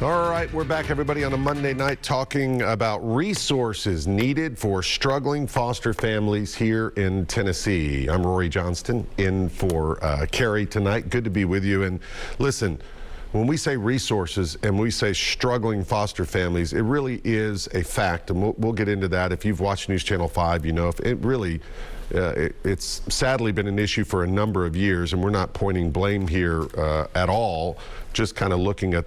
All right, we're back, everybody, on a Monday night talking about resources needed for struggling foster families here in Tennessee. I'm Rhori Johnston, in for Carrie tonight. Good to be with you. And listen, when we say resources and we say struggling foster families, it really is a fact, and we'll get into that. If you've watched News Channel 5, you know, if it really it's sadly been an issue for a number of years, and we're not pointing blame here at all, just kind of looking at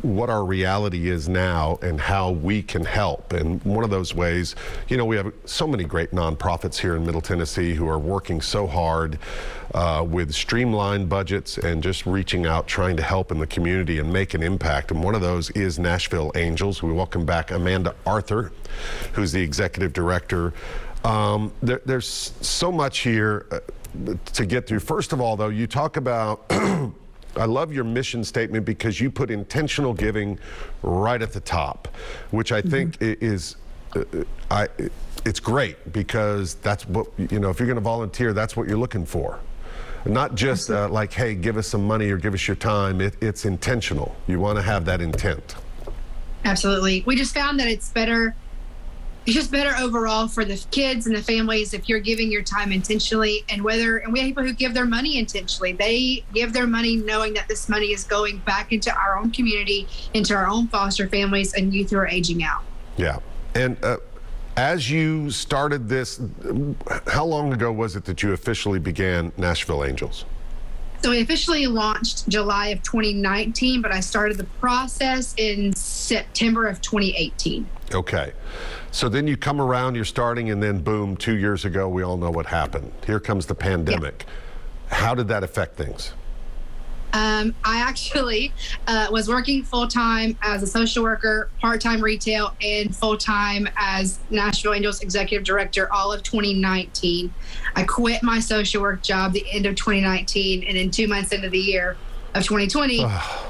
what our reality is now and how we can help. And one of those ways, you know, we have so many great nonprofits here in Middle Tennessee who are working so hard with streamlined budgets and just reaching out, trying to help in the community and make an impact. And one of those is Nashville Angels. We welcome back Amanda Arthur, who's the executive director. There's so much here to get through. First of all, though, you talk about I love your mission statement because you put intentional giving right at the top, which I think is it's great, because that's what, you know, if you're going to volunteer, that's what you're looking for. Not just like, hey, give us some money or give us your time. It's intentional. You want to have that intent. Absolutely. We just found that it's better. It's just better overall for the kids and the families if you're giving your time intentionally. And we have people who give their money intentionally. They give their money knowing that this money is going back into our own community, into our own foster families and youth who are aging out. Yeah. And as you started this, how long ago was it that you officially began Nashville Angels? So we officially launched July of 2019, but I started the process in September of 2018. Okay. So then you come around, you're starting, and then boom, 2 years ago, we all know what happened. Here comes the pandemic. Yeah. How did that affect things? I actually was working full-time as a social worker, part-time retail, and full-time as Nashville Angels executive director all of 2019. I quit my social work job the end of 2019, and then 2 months into the year of 2020,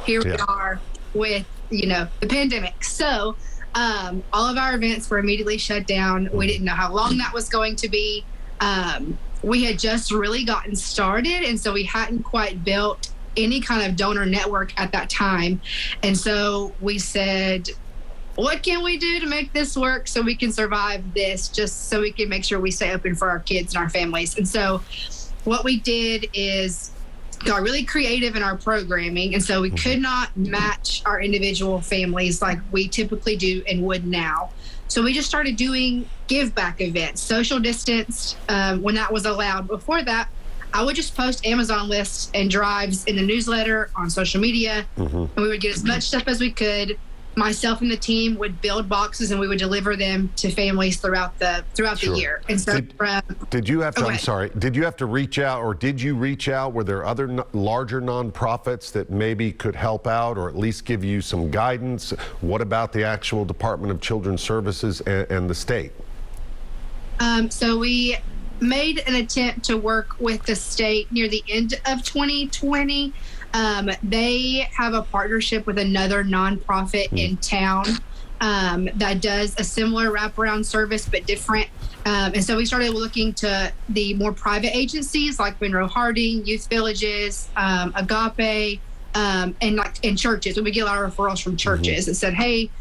here we are with, you know, the pandemic. So all of our events were immediately shut down. We didn't know how long that was going to be. We had just really gotten started, and so we hadn't quite built any kind of donor network at that time. And so we said, what can we do to make this work so we can survive this, just so we can make sure we stay open for our kids and our families. And so what we did is got really creative in our programming. And so we could not match our individual families like we typically do and would now. So we just started doing give back events, social distanced when that was allowed. Before that, I would just post Amazon lists and drives in the newsletter, on social media, and we would get as much stuff as we could. Myself and the team would build boxes and we would deliver them to families throughout the year. And so did you have to, I'm sorry, did you have to reach out, or did you reach out? Were there other larger nonprofits that maybe could help out or at least give you some guidance? What about the actual Department of Children's Services and the state? So we made an attempt to work with the state near the end of 2020. They have a partnership with another nonprofit in town that does a similar wraparound service but different. And so we started looking to the more private agencies like Monroe Harding, Youth Villages, Agape, and churches. And we get a lot of referrals from churches that said, hey,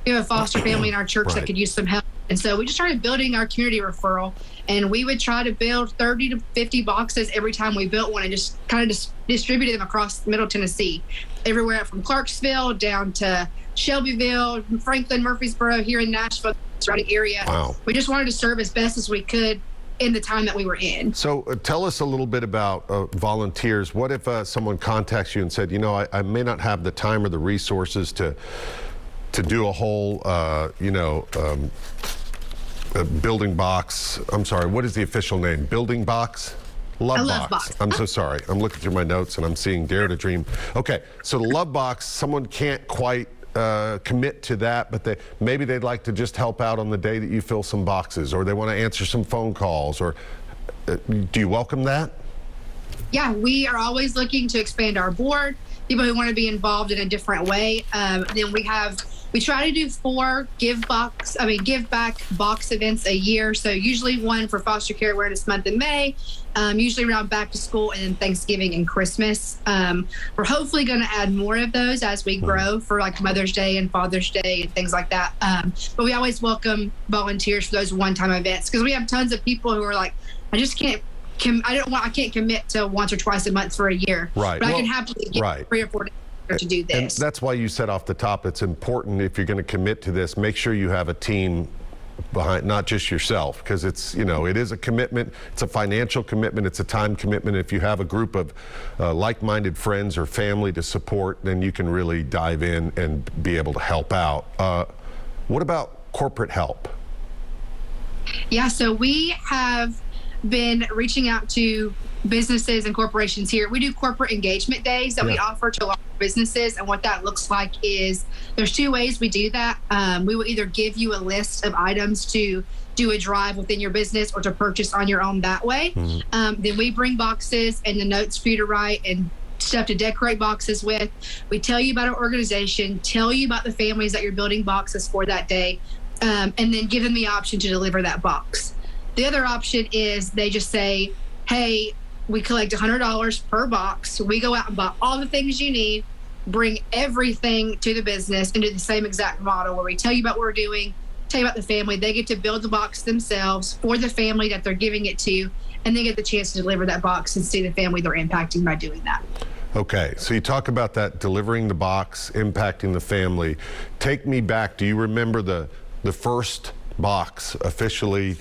we have a foster family in our church that could use some help. And so we just started building our community referral, and we would try to build 30 to 50 boxes every time we built one and just kind of distributed them across Middle Tennessee, everywhere from Clarksville down to Shelbyville, Franklin, Murfreesboro, here in Nashville, surrounding area. Wow. We just wanted to serve as best as we could in the time that we were in. So tell us a little bit about volunteers. What if someone contacts you and said, you know, I may not have the time or the resources to do a whole, a building box. I'm sorry, what is the official name? Building box? Love box. I'm so sorry. I'm looking through my notes and I'm seeing Dare to Dream. Okay, so the Love Box, someone can't quite commit to that, but maybe they'd like to just help out on the day that you fill some boxes, or they want to answer some phone calls, or do you welcome that? Yeah, we are always looking to expand our board, people who want to be involved in a different way. Then we have We try to do 4 give back box events a year. So usually one for Foster Care Awareness Month in May, usually around back to school, and then Thanksgiving and Christmas. We're hopefully going to add more of those as we grow for like Mother's Day and Father's Day and things like that. But we always welcome volunteers for those one-time events, because we have tons of people who are like, I just can't. I can't commit to once or twice a month for a year. Right. But I can happily get 3 or 4 days to do this. And that's why you said off the top, it's important, if you're going to commit to this, make sure you have a team behind, not just yourself, because it's, it is a commitment. It's a financial commitment. It's a time commitment. If you have a group of like-minded friends or family to support, then you can really dive in and be able to help out. What about corporate help? Yeah, so we have been reaching out to businesses and corporations here. We do corporate engagement days that we offer to large businesses, and what that looks like is there's 2 ways we do that. We will either give you a list of items to do a drive within your business or to purchase on your own that way. Then we bring boxes and the notes for you to write and stuff to decorate boxes with. We tell you about our organization, tell you about the families that you're building boxes for that day, and then give them the option to deliver that box. The other option is they just say, hey, we collect $100 per box. We go out and buy all the things you need, bring everything to the business, and do the same exact model where we tell you about what we're doing, tell you about the family. They get to build the box themselves for the family that they're giving it to, and they get the chance to deliver that box and see the family they're impacting by doing that. Okay, so you talk about that, delivering the box, impacting the family. Take me back. Do you remember the first box officially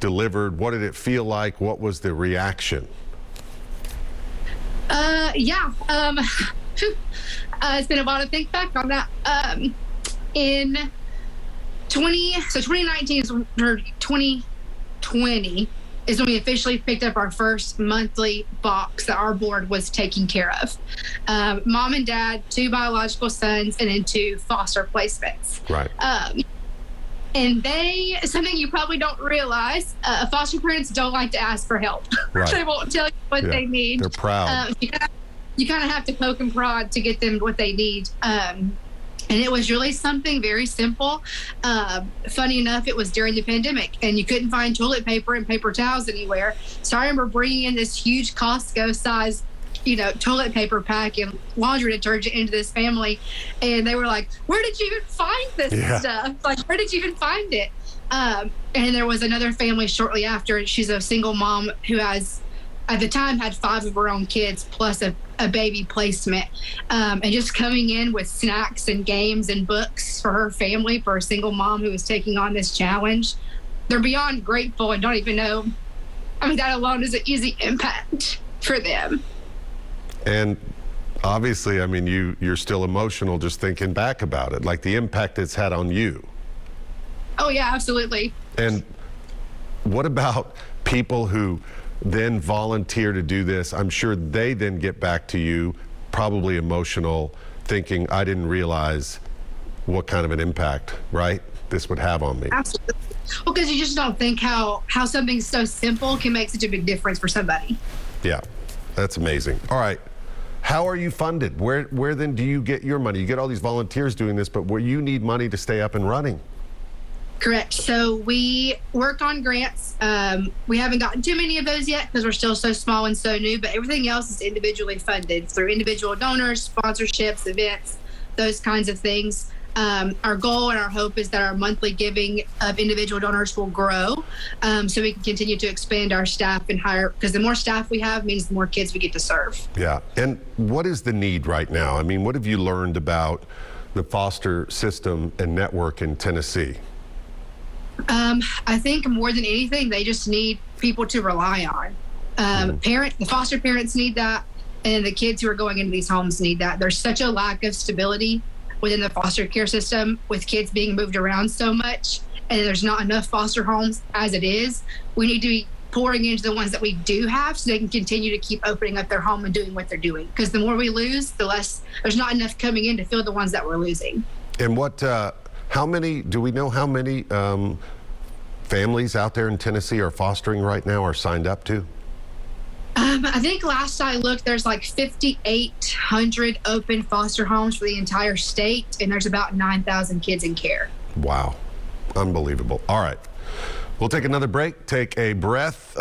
delivered? What did it feel like? What was the reaction? Yeah. It's been a while to think back on that. In 2019 or 2020 is when we officially picked up our first monthly box that our board was taking care of. Mom and dad, 2 biological sons, and then 2 foster placements. Right. And something you probably don't realize, foster parents don't like to ask for help. Right. They won't tell you what they need. They're proud. You kind of have to poke and prod to get them what they need. And it was really something very simple. Funny enough, it was during the pandemic, and you couldn't find toilet paper and paper towels anywhere. So I remember bringing in this huge Costco-sized toilet paper pack and laundry detergent into this family, and they were like, where did you even find this stuff? Like, where did you even find it? And there was another family shortly after. She's a single mom who has, at the time, had 5 of her own kids plus a baby placement, and just coming in with snacks and games and books for her family, for a single mom who was taking on this challenge. They're beyond grateful and don't even know. That alone is an easy impact for them. And obviously, you're still emotional just thinking back about it, like the impact it's had on you. Oh, yeah, absolutely. And what about people who then volunteer to do this? I'm sure they then get back to you, probably emotional, thinking, I didn't realize what kind of an impact, right, this would have on me. Absolutely. Well, because you just don't think how something so simple can make such a big difference for somebody. Yeah, that's amazing. All right. How are you funded? Where then do you get your money? You get all these volunteers doing this, but where you need money to stay up and running. Correct. So we work on grants. We haven't gotten too many of those yet because we're still so small and so new, but everything else is individually funded through individual donors, sponsorships, events, those kinds of things. Our goal and our hope is that our monthly giving of individual donors will grow, so we can continue to expand our staff and hire, because the more staff we have means the more kids we get to serve. Yeah. And what is the need right now? What have you learned about the foster system and network in Tennessee? I think more than anything, they just need people to rely on. The foster parents need that, and the kids who are going into these homes need that. There's such a lack of stability within the foster care system, with kids being moved around so much, and there's not enough foster homes as it is. We need to be pouring into the ones that we do have so they can continue to keep opening up their home and doing what they're doing. Because the more we lose, the less there's not enough coming in to fill the ones that we're losing. And do we know how many families out there in Tennessee are fostering right now or signed up to? I think last I looked, there's like 5,800 open foster homes for the entire state, and there's about 9,000 kids in care. Wow. Unbelievable. All right. We'll take another break, take a breath.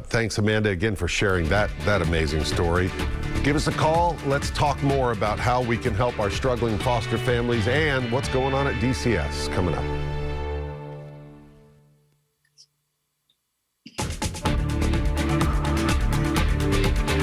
Thanks, Amanda, again for sharing that amazing story. Give us a call. Let's talk more about how we can help our struggling foster families and what's going on at DCS coming up.